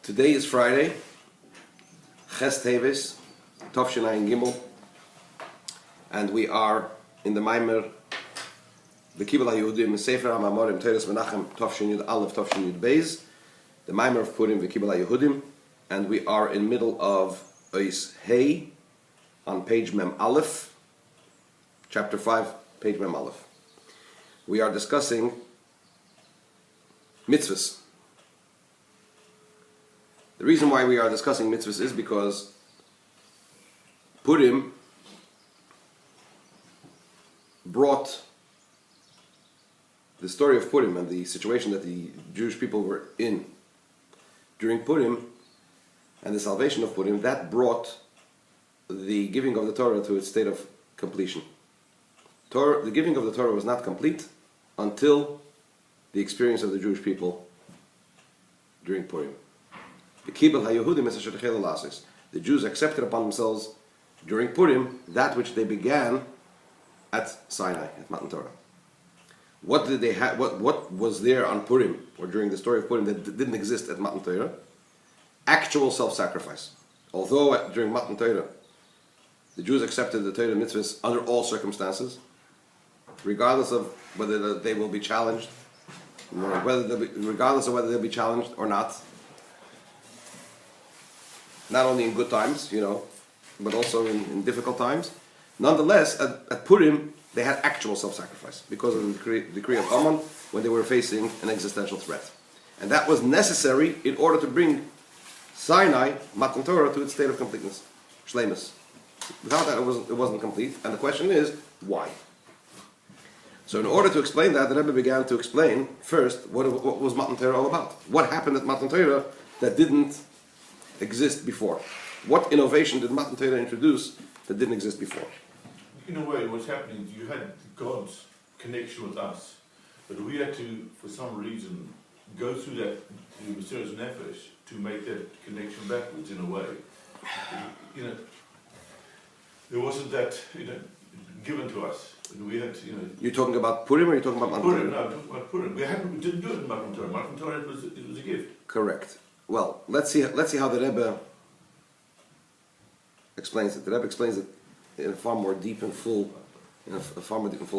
Today is Friday, Ches Teves, Tovshin Ayin Gimel, and we are in the Mamar Vekibel Hayehudim, Sefer HaMamorim Teres Menachem Tovshin Yud Aleph Tovshin Yud Beis, the Mamar of Purim Vekibel Hayehudim, and we are in middle of Ois Hey on page Mem Aleph, chapter 5, page Mem Aleph. We are discussing mitzvahs. The reason why we are discussing mitzvahs is because Purim brought the story of Purim and the situation that the Jewish people were in during Purim and the salvation of Purim, that brought the giving of the Torah to its state of completion. The giving of the Torah was not complete until the experience of the Jewish people during Purim. Vekibel Hayehudim is a the Jews accepted upon themselves during Purim that which they began at Sinai, at Matan Torah. What did they have? What was there on Purim, or during the story of Purim, that didn't exist at Matan Torah? Actual self-sacrifice. Although during Matan Torah, the Jews accepted the Torah mitzvahs under all circumstances, regardless of whether they will be challenged, regardless of whether they'll be challenged or not. Not only in good times, but also in difficult times. Nonetheless, at Purim, they had actual self-sacrifice because of the decree of Haman when they were facing an existential threat. And that was necessary in order to bring Sinai, Matan Torah, to its state of completeness, shleimus. Without that, it wasn't complete. And the question is, why? So in order to explain that, the Rebbe began to explain first what was Matan Torah all about. What happened at Matan Torah that didn't exist before? What innovation did Matan Torah introduce that didn't exist before? In a way, what's happening, you had God's connection with us, but we had to, for some reason, go through that Mesiras Nefesh to make that connection backwards in a way. There wasn't that, given to us. And we had to, You're talking about Purim or you're talking about Matan Torah? Purim, no, I'm talking about Purim. We didn't do it in Matan Torah. Matan Torah, it was a gift. Correct. Well, let's see how the Rebbe explains it. The Rebbe explains it in a far more deep and full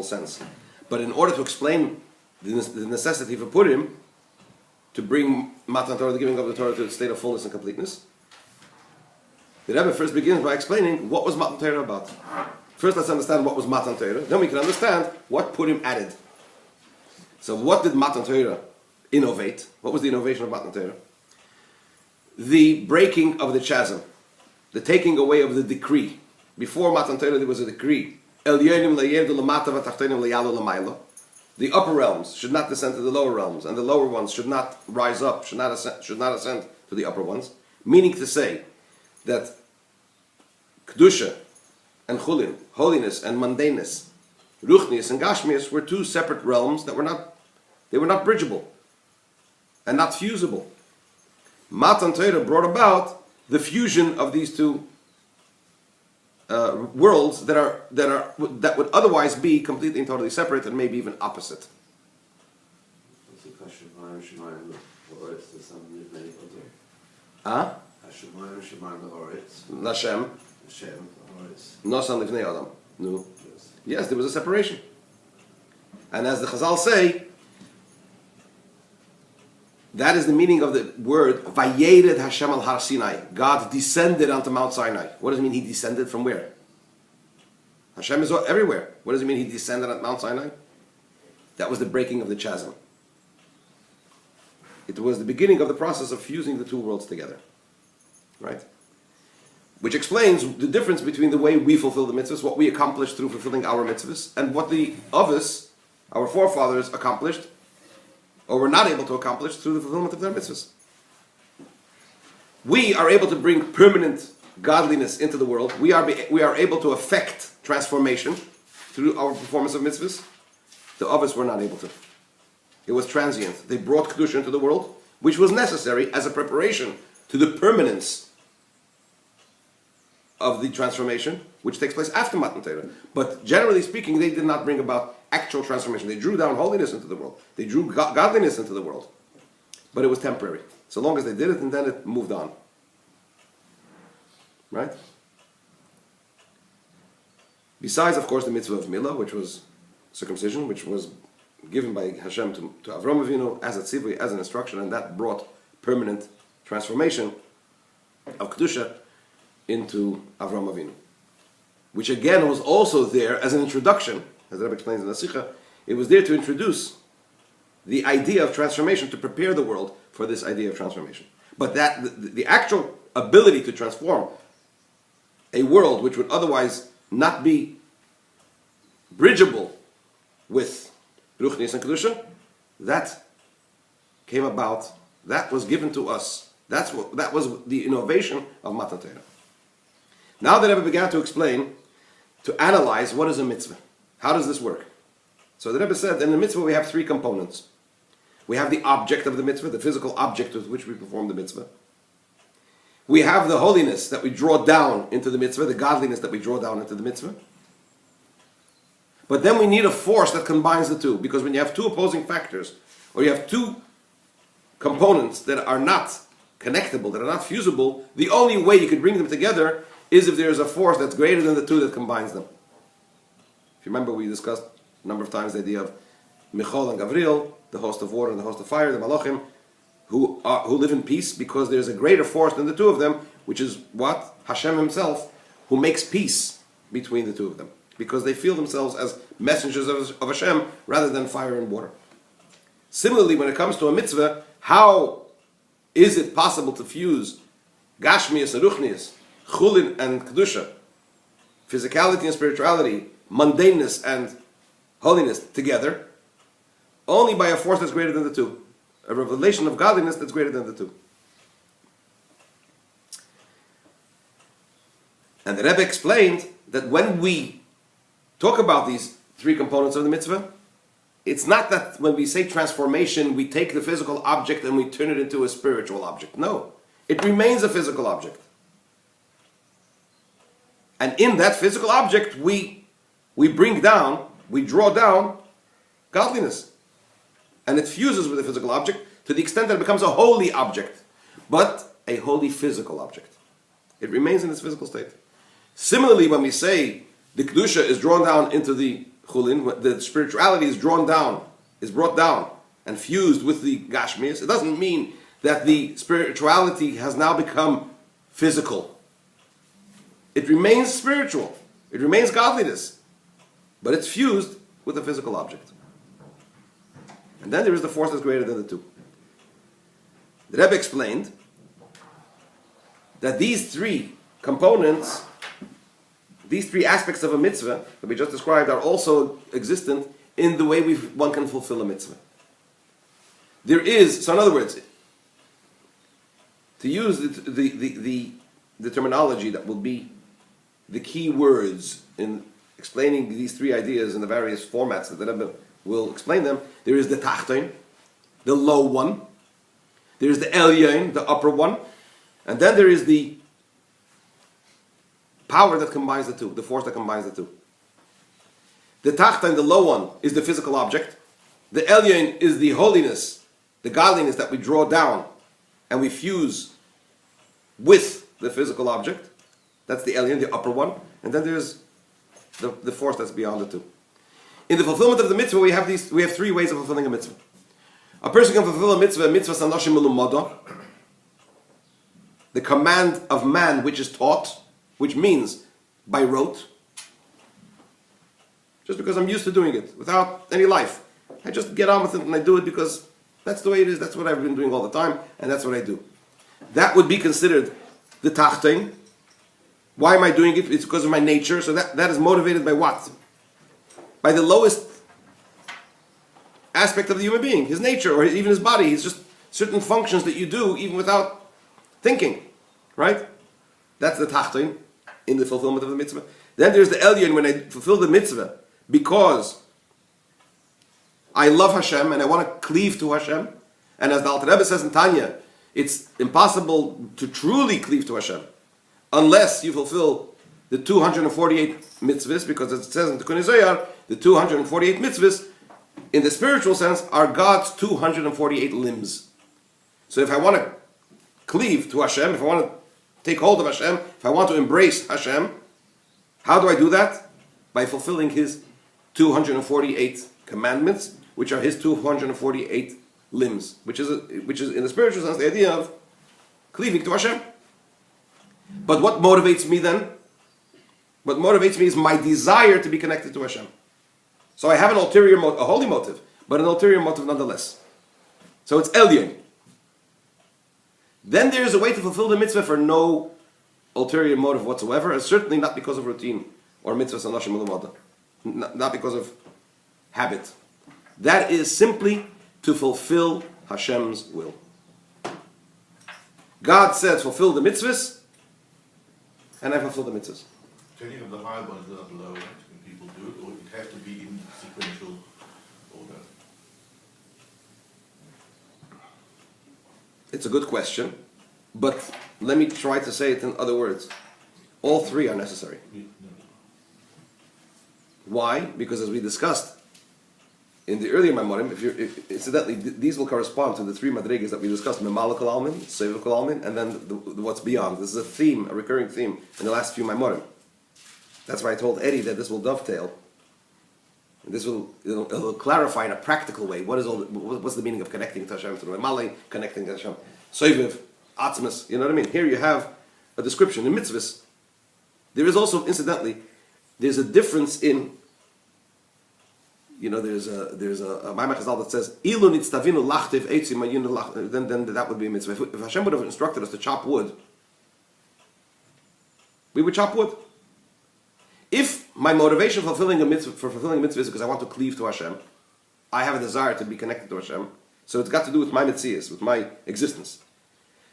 sense. But in order to explain the necessity for Purim to bring Matan Torah, the giving of the Torah, to its state of fullness and completeness, the Rebbe first begins by explaining what was Matan Torah about. First, let's understand what was Matan Torah. Then we can understand what Purim added. So, what did Matan Torah innovate? What was the innovation of Matan Torah? The breaking of the chasm, the taking away of the decree. Before Matan Torah, there was a decree. The upper realms should not descend to the lower realms, and the lower ones should not rise up, should not ascend to the upper ones. Meaning to say that Kedusha and Chulin, holiness and mundaneness, Ruchnius and Gashmius, were two separate realms that were not bridgeable and not fusible. Matan Torah brought about the fusion of these two worlds that would otherwise be completely and totally separate and maybe even opposite. Lashem. Nosan Livnei Adam. No. Yes, there was a separation. And as the Chazal say, that is the meaning of the word Vayered Hashem al Har Sinai. God descended onto Mount Sinai. What does it mean he descended from where? Hashem is everywhere. What does it mean he descended at Mount Sinai? That was the breaking of the chasm. It was the beginning of the process of fusing the two worlds together. Right? Which explains the difference between the way we fulfill the mitzvahs, what we accomplished through fulfilling our mitzvahs, and what the others, our forefathers, accomplished or were not able to accomplish through the fulfillment of their mitzvahs. We are able to bring permanent godliness into the world. We are able to affect transformation through our performance of mitzvahs. The others were not able to. It was transient. They brought Kedusha into the world, which was necessary as a preparation to the permanence of the transformation, which takes place after Matan Torah. But generally speaking, they did not bring about actual transformation. They drew down holiness into the world. They drew godliness into the world. but it was temporary. So long as they did it, and then it moved on. Right? Besides, of course, the mitzvah of Milah, which was circumcision, which was given by Hashem to Avram Avinu as a tzivui, as an instruction, and that brought permanent transformation of Kedusha into Avram Avinu. Which again was also there as an introduction, as the Rebbe explains in the Sikha, it was there to introduce the idea of transformation, to prepare the world for this idea of transformation. But that the actual ability to transform a world which would otherwise not be bridgeable with Ruchnius and Kedusha, that came about, that was given to us. That was the innovation of Matan Torah. Now the Rebbe began to explain, to analyze what is a mitzvah. How does this work? So the Rebbe said, in the mitzvah we have three components. We have the object of the mitzvah, the physical object with which we perform the mitzvah. We have the holiness that we draw down into the mitzvah, the godliness that we draw down into the mitzvah. But then we need a force that combines the two, because when you have two opposing factors, or you have two components that are not connectable, that are not fusible, the only way you could bring them together is if there is a force that's greater than the two that combines them. If you remember, we discussed a number of times the idea of Michal and Gavriel, the host of water and the host of fire, the Malachim, who live in peace because there's a greater force than the two of them, which is what? Hashem himself, who makes peace between the two of them. Because they feel themselves as messengers of Hashem rather than fire and water. Similarly, when it comes to a mitzvah, how is it possible to fuse Gashmias and Ruchnius, Chulin and Kedusha, physicality and spirituality, mundaneness and holiness together? Only by a force that's greater than the two. A revelation of godliness that's greater than the two. And the Rebbe explained that when we talk about these three components of the mitzvah, it's not that when we say transformation, we take the physical object and we turn it into a spiritual object. No. It remains a physical object. And in that physical object, we bring down, we draw down godliness. And it fuses with the physical object to the extent that it becomes a holy object, but a holy physical object. It remains in its physical state. Similarly, when we say the Kedusha is drawn down into the Chulin, the spirituality is drawn down, is brought down and fused with the Gashmias, it doesn't mean that the spirituality has now become physical. It remains spiritual. It remains godliness. But it's fused with a physical object. And then there is the force that's greater than the two. The Rebbe explained that these three components, these three aspects of a mitzvah that we just described, are also existent in the way one can fulfill a mitzvah. There is, so in other words, to use the terminology that will be the key words in explaining these three ideas in the various formats that the Rebbe will explain them, there is the Tachton, the low one, there is the Elyon, the upper one, and then there is the power that combines the two, the force that combines the two. The Tachton, the low one, is the physical object. The Elyon is the holiness, the godliness that we draw down and we fuse with the physical object. That's the Elyon, the upper one. And then there's the force that's beyond the two. In the fulfillment of the mitzvah, we have three ways of fulfilling a mitzvah. A person can fulfill a mitzvah sanashim melumada, the command of man which is taught, which means by rote, just because I'm used to doing it, without any life. I just get on with it and I do it because that's the way it is, that's what I've been doing all the time, and that's what I do. That would be considered the tachton. Why am I doing it? It's because of my nature. So that is motivated by what? By the lowest aspect of the human being, his nature, or even his body. It's just certain functions that you do even without thinking, right? That's the tachton in the fulfillment of the mitzvah. Then there's the elyon, when I fulfill the mitzvah because I love Hashem and I want to cleave to Hashem. And as the Alter Rebbe says in Tanya, it's impossible to truly cleave to Hashem unless you fulfill the 248 mitzvahs, because it says in the Tikkun Zohar, the 248 mitzvahs, in the spiritual sense, are God's 248 limbs. So if I want to cleave to Hashem, if I want to take hold of Hashem, if I want to embrace Hashem, how do I do that? By fulfilling His 248 commandments, which are His 248 limbs, which is in the spiritual sense the idea of cleaving to Hashem. But what motivates me then? What motivates me is my desire to be connected to Hashem. So I have an ulterior motive, a holy motive, but an ulterior motive nonetheless. So it's Elyon. Then there is a way to fulfill the mitzvah for no ulterior motive whatsoever, and certainly not because of routine or mitzvahs and nashim l'mada, not because of habit. That is simply to fulfill Hashem's will. God says, fulfill the mitzvahs, and I fulfill the mitzvahs. Can you have the high ones without the low ones when people do it, or it has to be in sequential order? It's a good question, but let me try to say it in other words. All three are necessary. Why? Because as we discussed in the earlier Mamorim, incidentally, these will correspond to the three madrigas that we discussed: Memalek Almin, Sevek Almin, and then what's beyond. This is a theme, a recurring theme in the last few Mamorim. That's why I told Eddie that this will dovetail. And this it'll clarify in a practical way what's the meaning of connecting to Hashem through Memalek, connecting to Hashem, Seviv, Atzmas. You know what I mean? Here you have a description in mitzvahs. There is also, incidentally, there's a difference in. There's a Mamar Chazal that says, "Ilu nitztavinu lachtiv eitzim mayinu lach." Then that would be a mitzvah. If Hashem would have instructed us to chop wood, we would chop wood. If my motivation for fulfilling a mitzvah is because I want to cleave to Hashem, I have a desire to be connected to Hashem. So it's got to do with my mitzias, with my existence.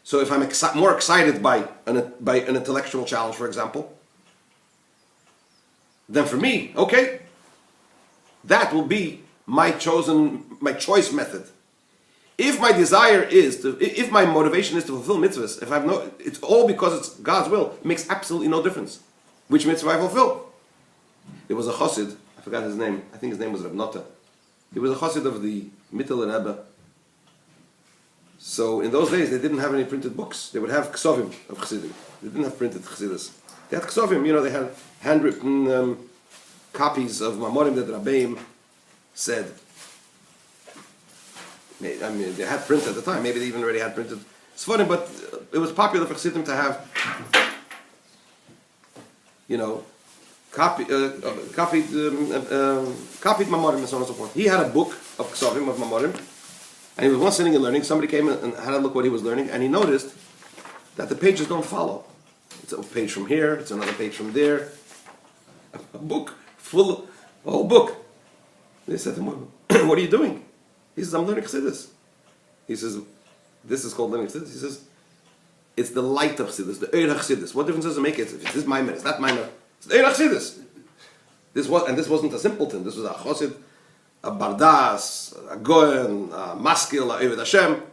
So if I'm more excited by an intellectual challenge, for example, then for me, okay, that will be my choice method. If my desire if my motivation is to fulfill mitzvahs, it's all because it's God's will. It makes absolutely no difference which mitzvah I fulfill. There was a chassid, I forgot his name. I think his name was Reb Nota. He was a chassid of the Mittel and Rebbe. So in those days they didn't have any printed books. They would have ksovim of chassidim. They didn't have printed Chassidus. They had ksovim. They had handwritten copies of Mamorim that Rabbeim said. I mean, they had print at the time. Maybe they even already had printed Sforim, but it was popular for Chassidim to have, copied Mamorim and so on and so forth. He had a book of Ksovim, of Mamorim, and he was once sitting and learning. Somebody came and had a look what he was learning, and he noticed that the pages don't follow. It's a page from here, it's another page from there. A book full, a whole book. They said to him, "What are you doing?" He says, "I'm learning Chassidus." He says, "This is called learning Chassidus." He says, "It's the light of Chassidus, the Eir Chassidus. What difference does it make? If this is Maimer, it's not Maimer. It's the Eir Chassidus." This wasn't a simpleton. This was a Chassid, a Bardas, a Goyen, a Maskil, a Eved Hashem.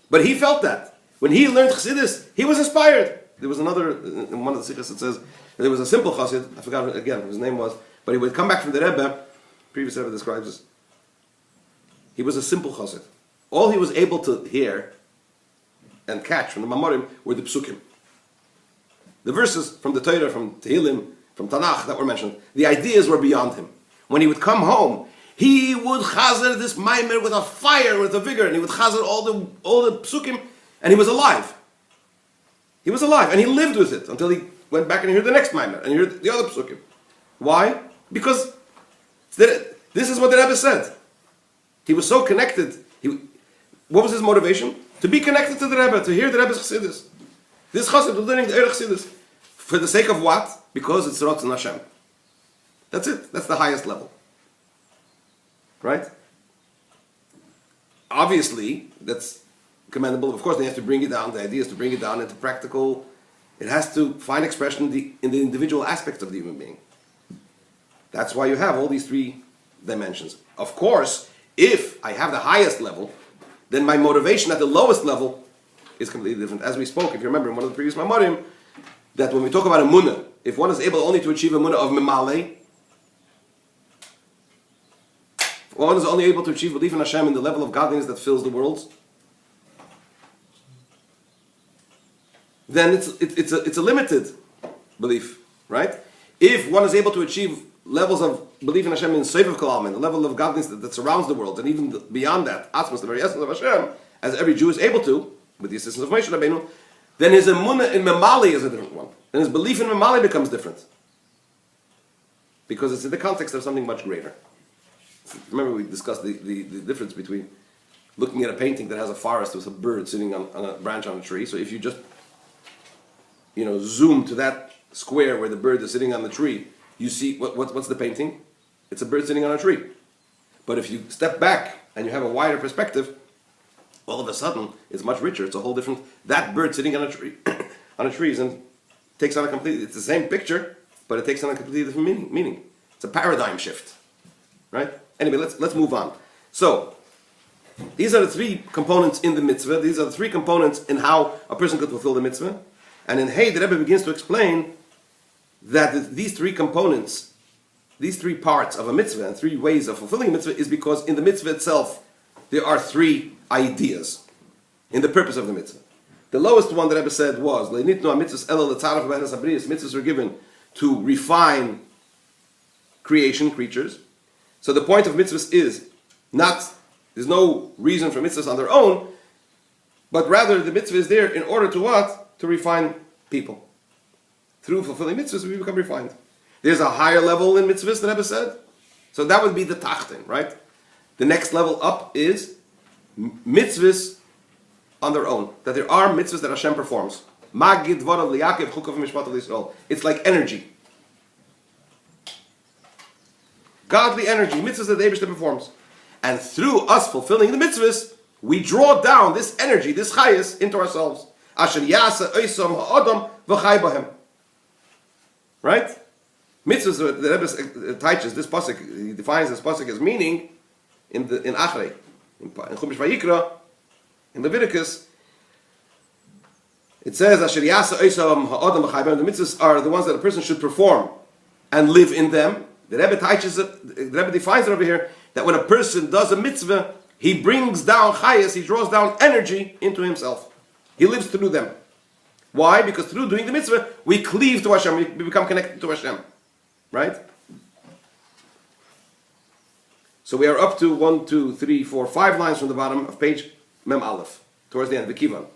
But he felt that when he learned Chassidus, he was inspired. There was another in one of the Sikhs that says there was a simple Chassid. I forgot again what his name was, but he would come back from the Rebbe. Previous Rebbe describes this. He was a simple chassid. All he was able to hear and catch from the Mamorim were the psukim. The verses from the Torah, from Tehillim, from Tanakh that were mentioned. The ideas were beyond him. When he would come home, he would chazer this maimer with a fire, with a vigor, and he would chazer all the psukim, and he was alive. He was alive, and he lived with it until he went back and he heard the next maimer, and he heard the other psukim. Why? Because this is what the Rebbe said. He was so connected. What was his motivation? To be connected to the Rebbe, to hear the Rebbe's Chassidus. This Chassid was learning the Eir Chassidus. For the sake of what? Because it's Ratzon Hashem. That's it. That's the highest level. Right? Obviously, that's commendable. Of course, they have to bring it down. The idea is to bring it down into practical. It has to find expression in the individual aspects of the human being. That's why you have all these three dimensions. Of course, if I have the highest level, then my motivation at the lowest level is completely different. As we spoke, if you remember in one of the previous Mamorim, that when we talk about a munah, if one is able only to achieve a munah of memale, one is only able to achieve belief in Hashem in the level of godliness that fills the world, then it's a limited belief, right? If one is able to achieve levels of belief in Hashem in Sefer Kol, the level of godliness that surrounds the world, and even beyond that, Atzmos, the very essence of Hashem, as every Jew is able to, with the assistance of Moshe Rabbeinu, then his emunah in Mamali is a different one. And his belief in Mamali becomes different. Because it's in the context of something much greater. Remember we discussed the difference between looking at a painting that has a forest with a bird sitting on a branch on a tree. So if you just zoom to that square where the bird is sitting on the tree, you see what's the painting? It's a bird sitting on a tree. But if you step back and you have a wider perspective, all of a sudden it's much richer. It's a whole different. That bird sitting on a tree, takes on a completely. It's the same picture, but it takes on a completely different meaning. It's a paradigm shift, right? Anyway, let's move on. So these are the three components in the mitzvah. These are the three components in how a person could fulfill the mitzvah. And in Hey, the Rebbe begins to explain that these three components, these three parts of a mitzvah and three ways of fulfilling a mitzvah is because in the mitzvah itself there are three ideas in the purpose of the mitzvah. The lowest one that Rebbe said was mitzvahs were given to refine creatures. So the point of mitzvahs is there's no reason for mitzvahs on their own, but rather the mitzvah is there in order to what? To refine people. Through fulfilling mitzvahs, we become refined. There's a higher level in mitzvahs, the Rebbe said. So that would be the tachtin, right? The next level up is mitzvahs on their own. That there are mitzvahs that Hashem performs. It's like energy. Godly energy, mitzvahs that the Eibishter performs. And through us fulfilling the mitzvahs, we draw down this energy, this chayas, into ourselves. Right? Mitzvahs, the Rebbe teaches this pasuk, he defines this pasuk as meaning in Achrei, in Chumash Vayikra, in Leviticus. It says, "Asher yasa oisam ha'adam v'chayim." The mitzvahs are the ones that a person should perform and live in them. The Rebbe teaches it. The Rebbe defines it over here that when a person does a mitzvah, he brings down chayas, he draws down energy into himself. He lives through them. Why? Because through doing the mitzvah, we cleave to Hashem, we become connected to Hashem. Right? So we are up to 1, 2, 3, 4, 5 lines from the bottom of page Mem Aleph, towards the end. Vekibel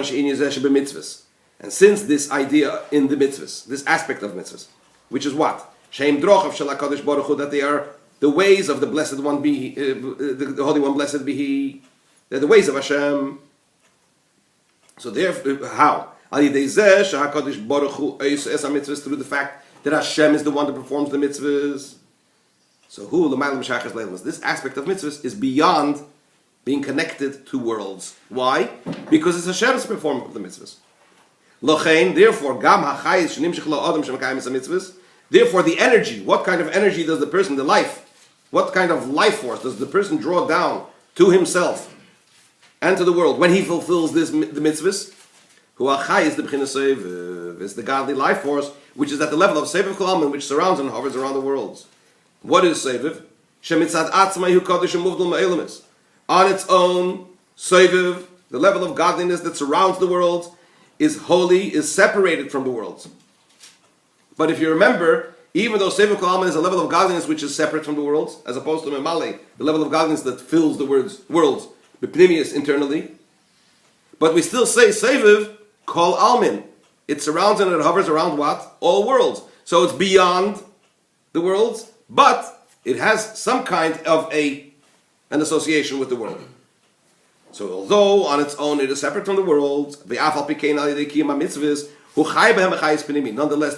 she'inyan zeh shebemitzvahs. And since this idea in the mitzvahs, this aspect of mitzvahs, which is what? She'im drochav shel HaKadosh Baruch Hu, that they are the ways of the Blessed One, the Holy One, blessed be He. They're the ways of Hashem. So therefore, how? Through the fact that Hashem is the one that performs the mitzvahs. So this aspect of mitzvahs is beyond being connected to worlds. Why? Because it's Hashem's performance of the mitzvahs. Therefore, the energy, what kind of energy does the person, what kind of life force does the person draw down to himself and to the world when he fulfills the mitzvahs? Is the godly life force, which is at the level of Seviv Kol Almin, which surrounds and hovers around the worlds. What is Seviv? On its own, Seviv, the level of godliness that surrounds the worlds, is holy, is separated from the worlds. But if you remember, even though Seviv Kol Almin is a level of godliness which is separate from the worlds, as opposed to Memale, the level of godliness that fills the worlds, B'pnimius internally, but we still say Seviv Kol Almin. It surrounds and it hovers around what? All worlds. So it's beyond the worlds, but it has some kind of an association with the world. So although on its own it is separate from the worlds, nonetheless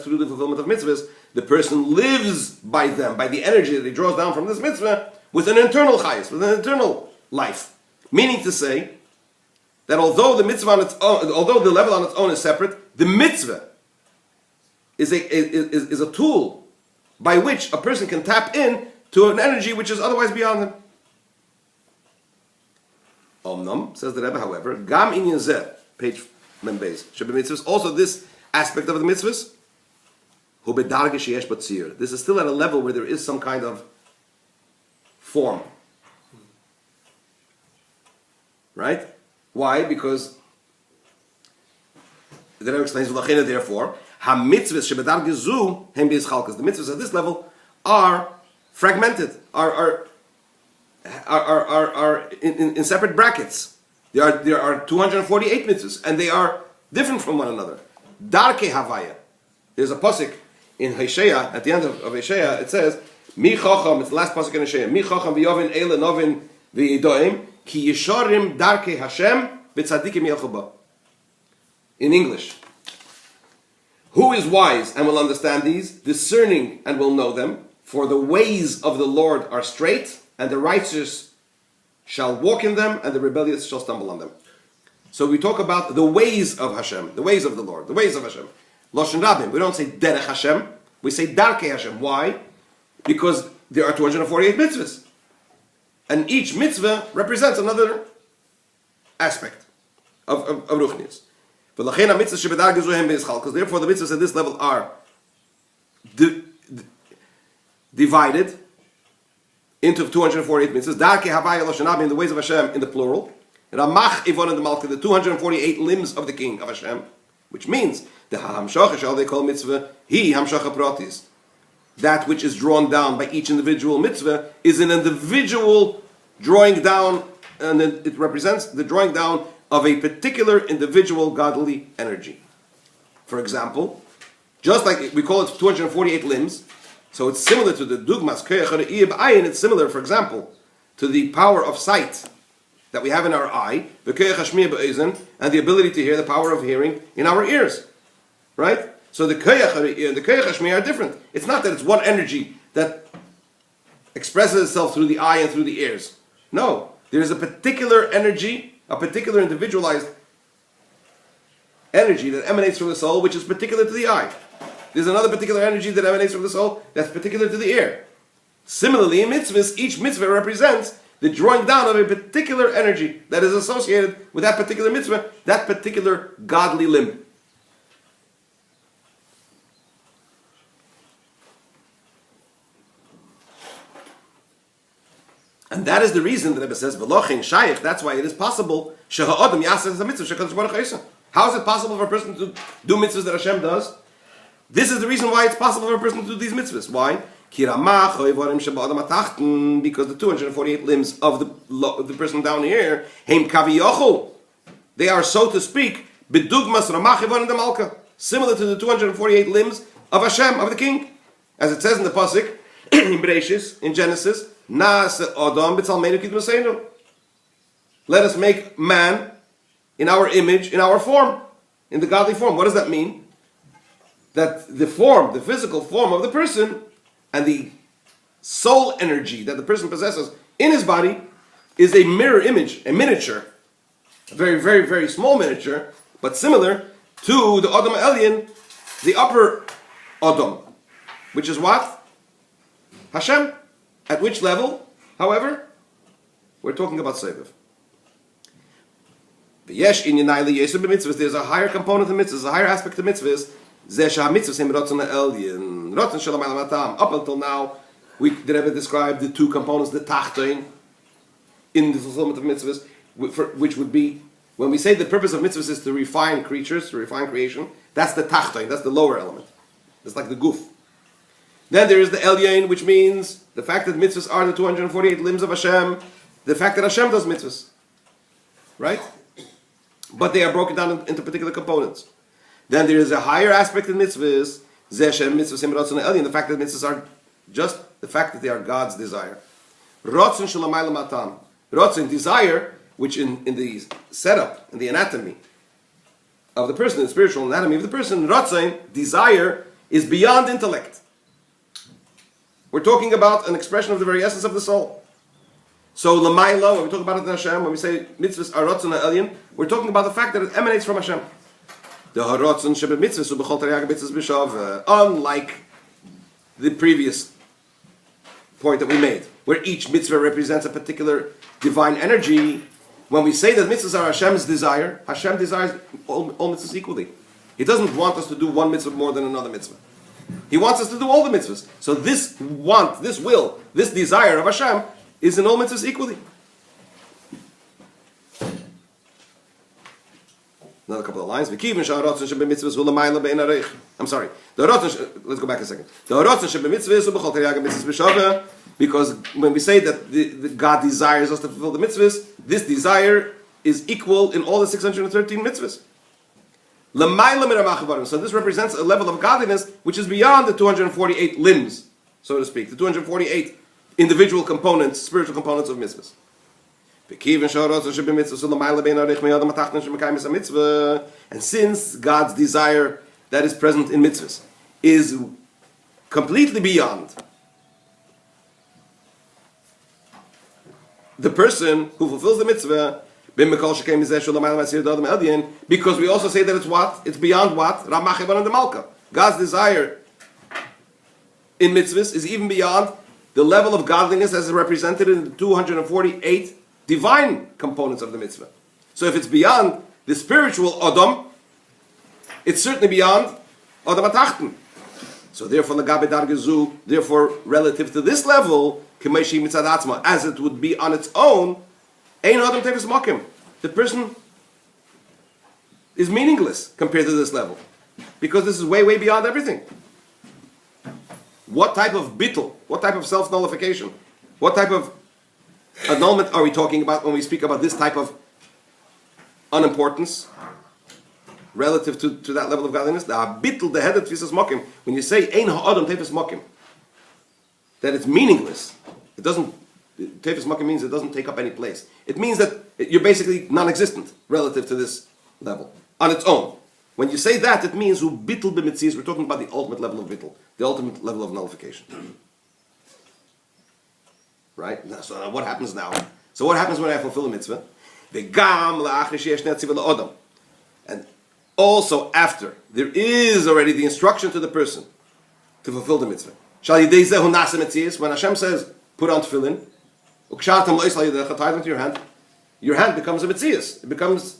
through the fulfillment of mitzvahs, the person lives by them, by the energy that he draws down from this mitzvah, with an internal chayis, with an internal life. Meaning to say that although the mitzvah on its own, although the level on its own is separate, the mitzvah is a tool by which a person can tap in to an energy which is otherwise beyond him. Omnam, says the Rebbe, however, Gam inyan zeh, page Membeis, Shebemitzvahs, also this aspect of the mitzvahs, hu bedarge sheyesh batzir. This is still at a level where there is some kind of form. Right? Why? Because the Rebbe explains, therefore, ha-mitzvahs shebedarge zu hem b'yischalkus. The mitzvahs at this level are fragmented, are in separate brackets. There are 248 mitzvahs, and they are different from one another. Darke havaya. There's a pasuk in Hosea, at the end of Hosea, it says, Mi chacham, it's the last pasuk in Hosea, Mi chacham v'yovin eile novin v'yidoim, ki yishorim darke Hashem v'tzadikim yelchuba. In English, who is wise and will understand these, discerning and will know them, for the ways of the Lord are straight, and the righteous shall walk in them, and the rebellious shall stumble on them. So we talk about the ways of Hashem, the ways of the Lord, the ways of Hashem. Loshen Rabim, we don't say Derech Hashem, we say Darkei Hashem. Why? Because there are 248 mitzvahs. And each mitzvah represents another aspect of Ruchnius. Because therefore the mitzvahs at this level are divided into 248 mitzvahs. Darkei Havaya Loshen Rabim, the ways of Hashem in the plural. Ramach Ivon and the Malka, the 248 limbs of the king of Hashem, which means the Hamshacha shall they call mitzvah, he Hamshacha Pratis. That which is drawn down by each individual mitzvah is an individual drawing down, and it represents the drawing down of a particular individual godly energy. For example, just like we call it 248 limbs, so it's similar to the Dugmas, it's similar, for example, to the power of sight that we have in our eye, and the ability to hear, the power of hearing in our ears. Right? So the Koyach and the Koyach Hashmi are different. It's not that it's one energy that expresses itself through the eye and through the ears. No. There is a particular energy, a particular individualized energy that emanates from the soul, which is particular to the eye. There's another particular energy that emanates from the soul that's particular to the ear. Similarly, in mitzvahs, each mitzvah represents the drawing down of a particular energy that is associated with that particular mitzvah, that particular godly limb. And that is the reason that Rebbe says, V'lochin shayich, that's why it is possible, sheha'odam yaseh the mitzvah, shekadosh baruch hu. How is it possible for a person to do mitzvahs that Hashem does? This is the reason why it's possible for a person to do these mitzvahs. Why? Because the 248 limbs of the person down here, they are, so to speak, similar to the 248 limbs of Hashem, of the king. As it says in the pasuk, in Bereshis, in Genesis, let us make man in our image, in our form, in the godly form. What does that mean? That the form, the physical form of the person, and the soul energy that the person possesses in his body is a mirror image, a miniature, a very, very, very small miniature, but similar to the Adam Elyon, the upper Adam, which is what? Hashem. At which level, however? We're talking about Seviv. There's a higher component of mitzvahs, a higher aspect of mitzvahs. Up until now, the Rebbe described the two components, the tachtoin, in the fulfillment of mitzvahs, which would be, when we say the purpose of mitzvahs is to refine creatures, to refine creation, that's the tachtoin, that's the lower element. It's like the guf. Then there is the elyon, which means the fact that mitzvahs are the 248 limbs of Hashem, the fact that Hashem does mitzvahs. Right? But they are broken down into particular components. Then there is a higher aspect in mitzvahs, the fact that mitzvahs are just the fact that they are God's desire. Rotzen, desire, which in the setup, in the anatomy of the person, the spiritual anatomy of the person, rotzen, desire, is beyond intellect. We're talking about an expression of the very essence of the soul. So l'mayla, when we talk about it in Hashem, when we say mitzvahs are rotzen elyon, we're talking about the fact that it emanates from Hashem. The harotzen shebe mitzvahs ubechol tariyag mitzvahs b'shav, unlike the previous point that we made, where each mitzvah represents a particular divine energy. When we say that mitzvahs are Hashem's desire, Hashem desires all mitzvahs equally. He doesn't want us to do one mitzvah more than another mitzvah. He wants us to do all the mitzvahs. So this want, this will, this desire of Hashem is in all mitzvahs equally. Another couple of lines. I'm sorry. Let's go back a second. Because when we say that the God desires us to fulfill the mitzvahs, this desire is equal in all the 613 mitzvahs. So this represents a level of godliness which is beyond the 248 limbs, so to speak, the 248 individual components, spiritual components of mitzvahs. And since God's desire that is present in mitzvahs is completely beyond the person who fulfills the mitzvah, because we also say that it's what? It's beyond what? God's desire in mitzvahs is even beyond the level of godliness as represented in the 248 divine components of the mitzvah. So if it's beyond the spiritual Adam, it's certainly beyond Adam Atachten. So therefore, relative to this level, as it would be on its own, the person is meaningless compared to this level. Because this is way, way beyond everything. What type of bittul, what type of self-nullification, what type of annulment are we talking about when we speak about this type of unimportance relative to that level of godliness? The bittul, the headed tefisas mokim. When you say ein ha'adam tefis mokim, that it's meaningless. It doesn't. Tefis mokim means it doesn't take up any place. It means that you're basically non-existent relative to this level on its own. When you say that, it means who bittul b'mitzias. We're talking about the ultimate level of bittul, the ultimate level of nullification. Right? So what happens now? So what happens when I fulfill a mitzvah? And also after, there is already the instruction to the person to fulfill the mitzvah. When Hashem says, put on tefillin, tie them to your hand becomes a mitzias. It becomes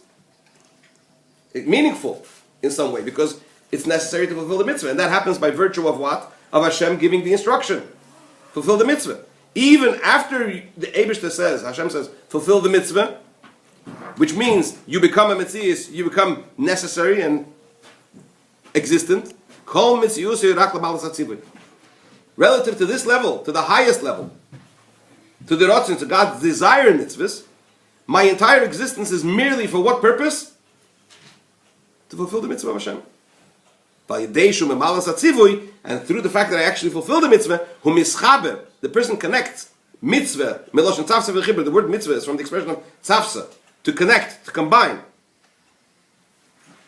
meaningful in some way because it's necessary to fulfill the mitzvah. And that happens by virtue of what? Of Hashem giving the instruction. Fulfill the mitzvah. Even after the Eibishter says, Hashem says, fulfill the mitzvah, which means you become a mitzias, you become necessary and existent. Relative to this level, to the highest level, to the Ratzon, to God's desire in mitzvahs, my entire existence is merely for what purpose? To fulfill the mitzvah of Hashem. And through the fact that I actually fulfill the mitzvah, the person connects mitzvah, the word mitzvah is from the expression of tzafsa, to connect, to combine.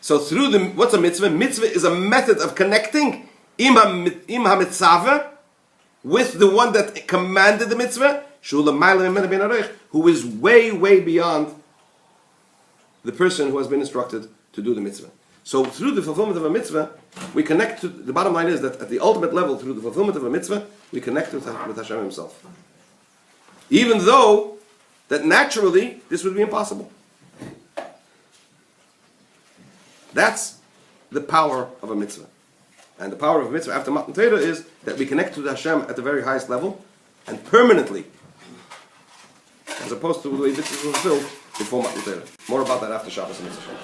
So through what's a mitzvah? Mitzvah is a method of connecting im ha-mitzvah with the one that commanded the mitzvah, who is way, way beyond the person who has been instructed to do the mitzvah. So through the fulfillment of a mitzvah, we connect to, the bottom line is that at the ultimate level, through the fulfillment of a mitzvah, we connect with Hashem himself. Even though that naturally, this would be impossible. That's the power of a mitzvah. And the power of a mitzvah after Matan Torah is that we connect to Hashem at the very highest level and permanently, as opposed to the way mitzvah was fulfilled before Matan Torah. More about that after Shabbos and Mitzvah.